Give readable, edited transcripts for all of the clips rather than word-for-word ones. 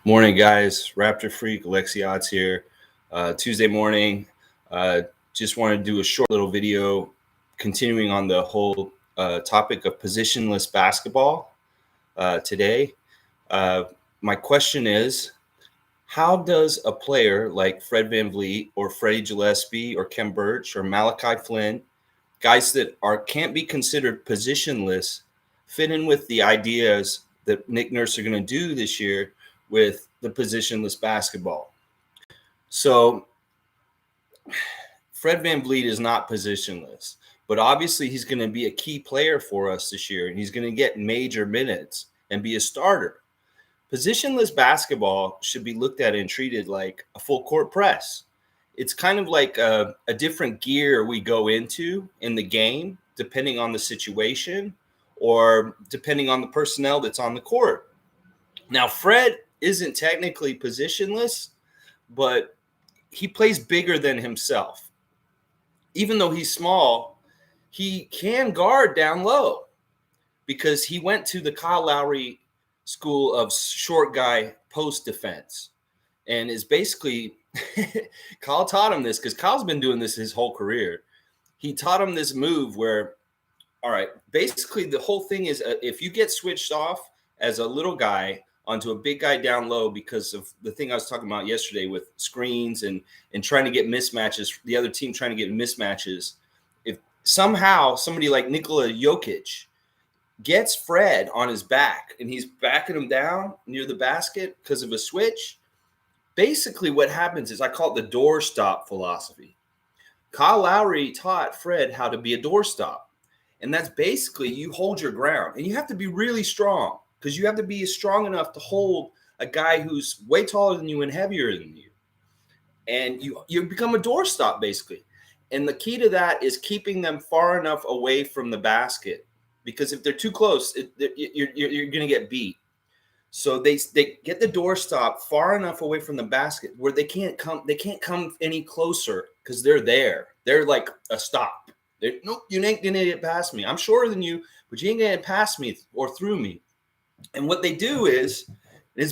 Morning, guys. Raptor Freak, Alexiot's here. Tuesday morning. Just want to do a short little video continuing on the whole topic of positionless basketball today. Uh, my question is, how does a player like Fred VanVleet or Freddie Gillespie or Kem Birch or Malachi Flynn, guys that can't be considered positionless, fit in with the ideas that Nick Nurse are going to do this year with the positionless basketball? So Fred VanVleet is not positionless, but obviously he's going to be a key player for us this year, and he's going to get major minutes and be a starter. Positionless basketball should be looked at and treated like a full court press. It's kind of like a different gear we go into in the game, depending on the situation or depending on the personnel that's on the court. Now, Fred isn't technically positionless, but he plays bigger than himself. Even though he's small, he can guard down low because he went to the Kyle Lowry school of short guy post defense and is basically Kyle taught him this because Kyle's been doing this his whole career. He taught him this move where, all right, basically the whole thing is if you get switched off as a little guy onto a big guy down low because of the thing I was talking about yesterday with screens and trying to get mismatches, the other team trying to get mismatches. If somehow somebody like Nikola Jokic gets Fred on his back and he's backing him down near the basket because of a switch, basically what happens is I call it the doorstop philosophy. Kyle Lowry taught Fred how to be a doorstop. And that's basically you hold your ground. And you have to be really strong because you have to be strong enough to hold a guy who's way taller than you and heavier than you. And you become a doorstop, basically. And the key to that is keeping them far enough away from the basket. Because if they're too close, you're going to get beat. So they get the doorstop far enough away from the basket where they can't come any closer because they're there. They're like a stop. Nope, you ain't going to get past me. I'm shorter than you, but you ain't going to get past me or through me. And what they do is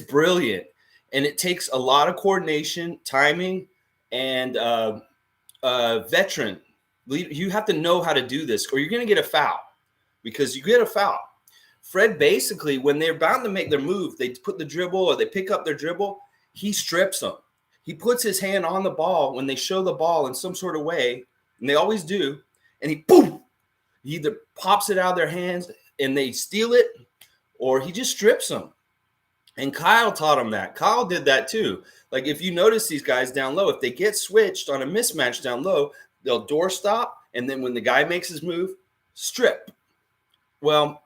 brilliant. And it takes a lot of coordination, timing, and veteran. You have to know how to do this or you're going to get a foul because you get a foul. Fred basically, when they're bound to make their move, they put the dribble or they pick up their dribble, he strips them. He puts his hand on the ball when they show the ball in some sort of way, and they always do, and he either pops it out of their hands and they steal it, or he just strips them. And Kyle taught him that. Kyle did that too. Like if you notice these guys down low, if they get switched on a mismatch down low, they'll doorstop, and then when the guy makes his move, strip. Well,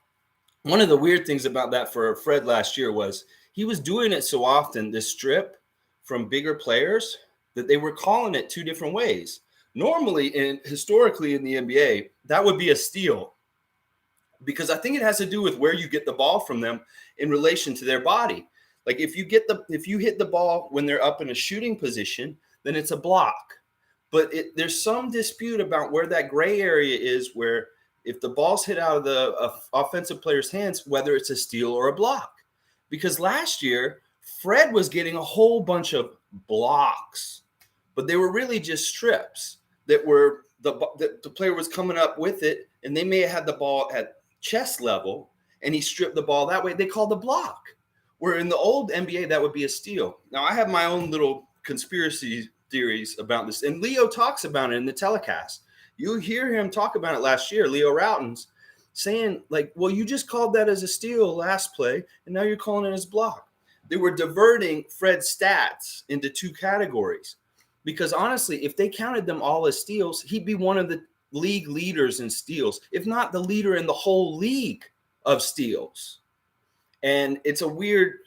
one of the weird things about that for Fred last year was he was doing it so often, this strip from bigger players, that they were calling it two different ways. Normally and historically in the NBA, that would be a steal because I think it has to do with where you get the ball from them in relation to their body. Like if you hit the ball when they're up in a shooting position, then it's a block. But there's some dispute about where that gray area is where if the ball's hit out of the offensive player's hands, whether it's a steal or a block. Because last year, Fred was getting a whole bunch of blocks, but they were really just strips that were the player was coming up with it, and they may have had the ball at chest level, and he stripped the ball that way. They called the block. Where in the old NBA, that would be a steal. Now, I have my own little conspiracy theories about this, and Leo talks about it in the telecast. You hear him talk about it last year, Leo Routens, saying like, well, you just called that as a steal last play, and now you're calling it as block. They were diverting Fred's stats into two categories because honestly, if they counted them all as steals, he'd be one of the league leaders in steals, if not the leader in the whole league of steals. And it's a weird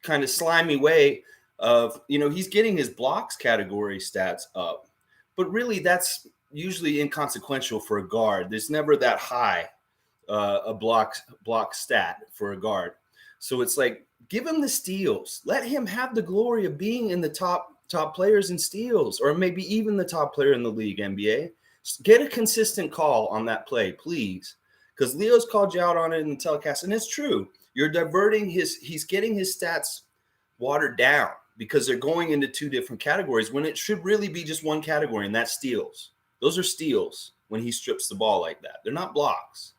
kind of slimy way of, he's getting his blocks category stats up, but really that's usually inconsequential for a guard. There's never that high a block stat for a guard. So it's like, give him the steals. Let him have the glory of being in the top players in steals, or maybe even the top player in the league, NBA. Get a consistent call on that play, please. Because Leo's called you out on it in the telecast, and it's true. You're diverting he's getting his stats watered down because they're going into two different categories when it should really be just one category, and that's steals. Those are steals when he strips the ball like that. They're not blocks.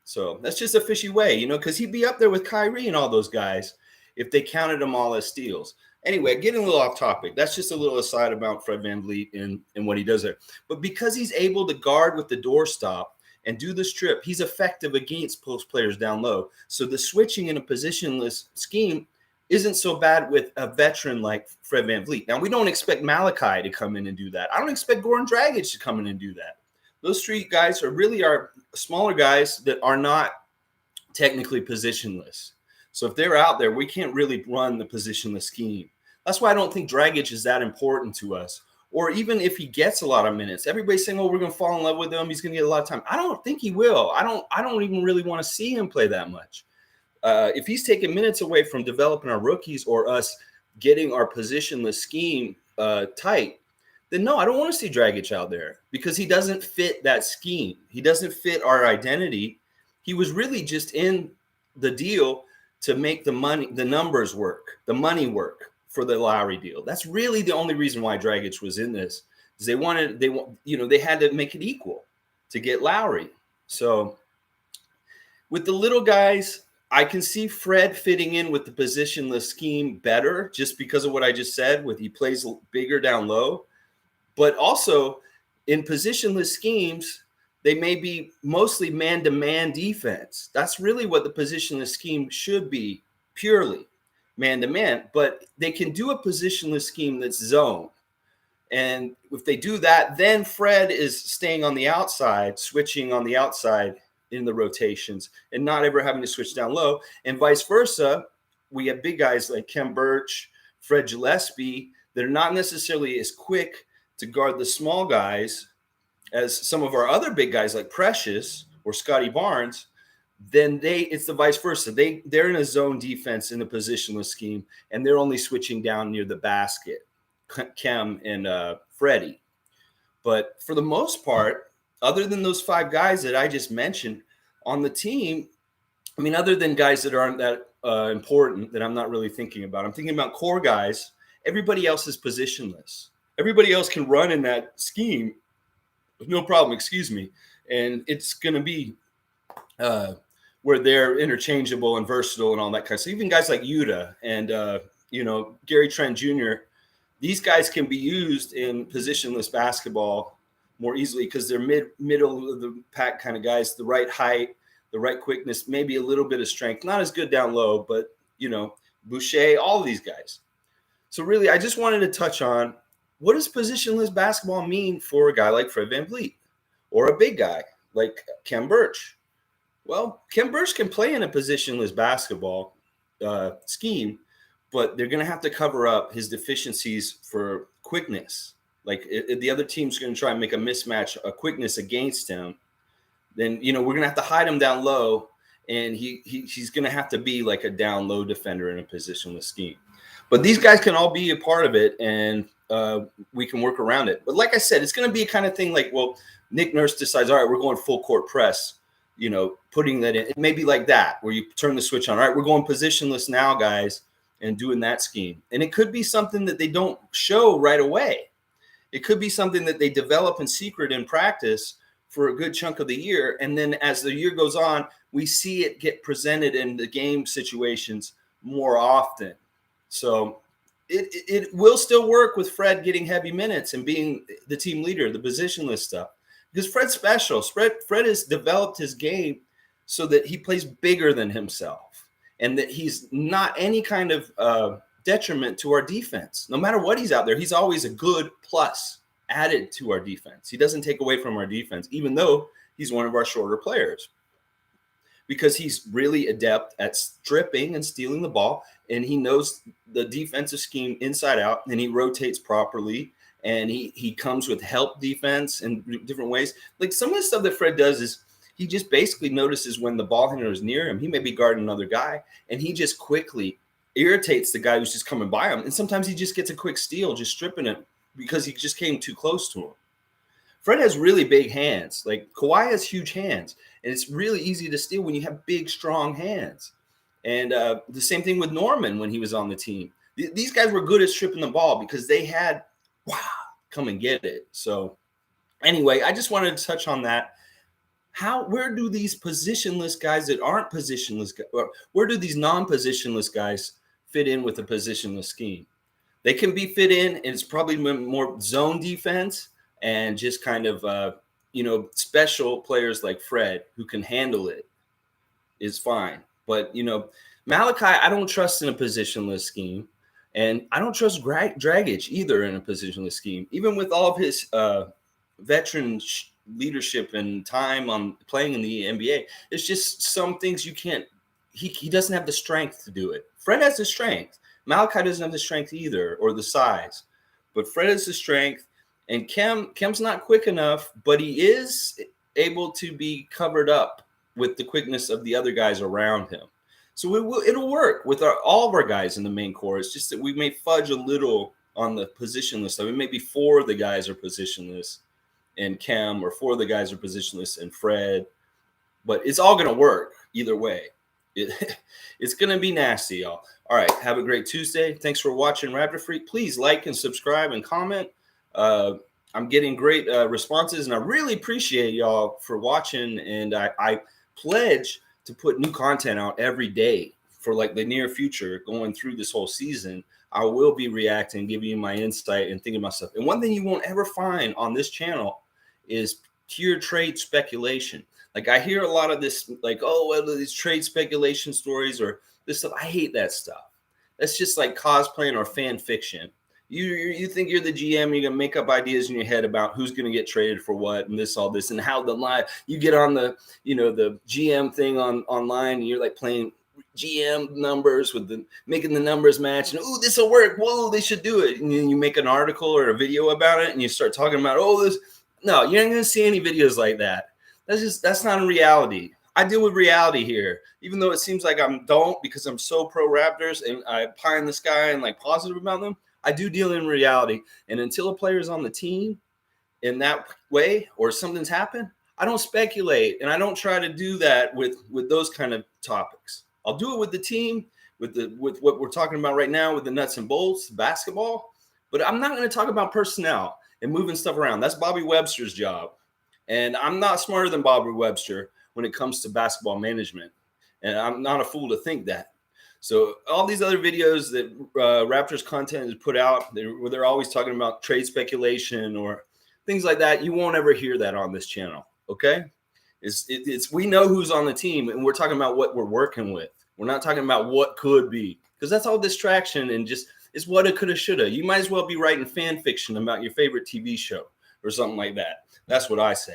So that's just a fishy way, because he'd be up there with Kyrie and all those guys if they counted them all as steals. Anyway, getting a little off topic. That's just a little aside about Fred VanVleet and what he does there. But because he's able to guard with the doorstop and do the strip, he's effective against post players down low. So the switching in a positionless scheme isn't so bad with a veteran like Fred VanVleet. Now, we don't expect Malachi to come in and do that. I don't expect Goran Dragic to come in and do that. Those three guys are smaller guys that are not technically positionless. So if they're out there, we can't really run the positionless scheme. That's why I don't think Dragic is that important to us. Or even if he gets a lot of minutes, everybody's saying, "Oh, we're going to fall in love with him. He's going to get a lot of time." I don't think he will. I don't even really want to see him play that much. If he's taking minutes away from developing our rookies or us getting our positionless scheme tight, then no, I don't want to see Dragic out there because he doesn't fit that scheme. He doesn't fit our identity. He was really just in the deal to make the numbers work, the money work for the Lowry deal. That's really the only reason why Dragic was in this. Is they had to make it equal to get Lowry. So with the little guys, I can see Fred fitting in with the positionless scheme better just because of what I just said. He plays bigger down low. But also in positionless schemes, they may be mostly man-to-man defense. That's really what the positionless scheme should be, purely man-to-man. But they can do a positionless scheme that's zone. And if they do that, then Fred is staying on the outside, switching on the outside in the rotations and not ever having to switch down low. And vice versa, we have big guys like Kem Birch, Fred Gillespie that are not necessarily as quick to guard the small guys as some of our other big guys like Precious or Scotty Barnes, then it's the vice versa. They're in a zone defense in a positionless scheme, and they're only switching down near the basket, Kem and Freddie. But for the most part, other than those five guys that I just mentioned on the team, I mean, other than guys that aren't that important that I'm not really thinking about, I'm thinking about core guys. Everybody else is positionless. Everybody else can run in that scheme with no problem, and it's going to be where they're interchangeable and versatile and all that kind of stuff. Even guys like Yuta and, Gary Trent Jr., these guys can be used in positionless basketball more easily because they're middle of the pack kind of guys, the right height, the right quickness, maybe a little bit of strength, not as good down low, but, Boucher, all of these guys. So really, I just wanted to touch on, what does positionless basketball mean for a guy like Fred VanVleet or a big guy like Kem Birch? Well, Kem Birch can play in a positionless basketball scheme, but they're going to have to cover up his deficiencies for quickness. Like if the other team's going to try and make a mismatch, a quickness against him, then, we're going to have to hide him down low, and he's going to have to be like a down low defender in a positionless scheme. But these guys can all be a part of it, and we can work around it. But like I said, it's going to be a kind of thing like, well, Nick Nurse decides, all right, we're going full court press, putting that in. It may be like that, where you turn the switch on. All right, we're going positionless now, guys, and doing that scheme. And it could be something that they don't show right away. It could be something that they develop in secret in practice for a good chunk of the year. And then as the year goes on, we see it get presented in the game situations more often. So it will still work with Fred getting heavy minutes and being the team leader, the positionless stuff. Because Fred's special. Fred has developed his game so that he plays bigger than himself and that he's not any kind of detriment to our defense. No matter what he's out there, he's always a good plus added to our defense. He doesn't take away from our defense, even though he's one of our shorter players. Because he's really adept at stripping and stealing the ball, and he knows the defensive scheme inside out, and he rotates properly, and he comes with help defense in different ways. Like some of the stuff that Fred does is he just basically notices when the ball handler is near him. He may be guarding another guy, and he just quickly irritates the guy who's just coming by him. And sometimes he just gets a quick steal, just stripping it because he just came too close to him. Fred has really big hands. Like Kawhi has huge hands, and it's really easy to steal when you have big, strong hands. And the same thing with Norman when he was on the team. These guys were good at stripping the ball because they had, wow, come and get it. So anyway, I just wanted to touch on that. Where do these positionless guys that aren't positionless, or where do these non-positionless guys fit in with a positionless scheme? They can be fit in, and it's probably more zone defense and just kind of, special players like Fred who can handle it is fine. But, Malachi, I don't trust in a positionless scheme. And I don't trust Dragic either in a positionless scheme, even with all of his veteran leadership and time on playing in the NBA. It's just some things you can't. He doesn't have the strength to do it. Fred has the strength. Malachi doesn't have the strength either, or the size. But Fred has the strength, and Kem's not quick enough, but he is able to be covered up with the quickness of the other guys around him. So it'll work with all of our guys in the main core. It's just that we may fudge a little on the positionless side. Maybe 4 of the guys are positionless and Kem, or 4 of the guys are positionless and Fred. But it's all going to work either way. It's going to be nasty, y'all. All right. Have a great Tuesday. Thanks for watching Raptor Freak. Please like and subscribe and comment. I'm getting great responses, and I really appreciate y'all for watching. And I pledge to put new content out every day for like the near future going through this whole season. I will be reacting, giving you my insight and thinking about stuff. And one thing you won't ever find on this channel is pure trade speculation. Like I hear a lot of this, like, oh, well, these trade speculation stories or this stuff. I hate that stuff. That's just like cosplaying or fan fiction. You think you're the GM, you're gonna make up ideas in your head about who's gonna get traded for what and all this, and how the line you get on the the GM thing online, and you're like playing GM numbers with making the numbers match, and oh, this will work. Whoa, they should do it. And then you make an article or a video about it, and you start talking about this. No, you're not gonna see any videos like that. That's not in reality. I deal with reality here, even though it seems like I don't, because I'm so pro Raptors and I pie in the sky and like positive about them. I do deal in reality, and until a player's on the team in that way or something's happened, I don't speculate, and I don't try to do that with those kind of topics. I'll do it with the team, with what we're talking about right now, with the nuts and bolts, basketball. But I'm not going to talk about personnel and moving stuff around. That's Bobby Webster's job, and I'm not smarter than Bobby Webster when it comes to basketball management, and I'm not a fool to think that. So all these other videos that Raptors content is put out, where they're always talking about trade speculation or things like that, you won't ever hear that on this channel. Okay, it's we know who's on the team, and we're talking about what we're working with. We're not talking about what could be, because that's all distraction and just it's what it coulda, shoulda. You might as well be writing fan fiction about your favorite TV show or something like that. That's what I say.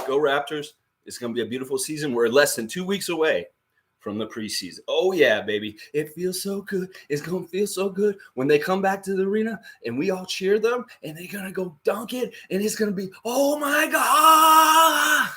Go Raptors! It's gonna be a beautiful season. We're less than 2 weeks away from the preseason. Oh yeah, baby. It feels so good. It's going to feel so good when they come back to the arena and we all cheer them and they're going to go dunk it and it's going to be, oh my God.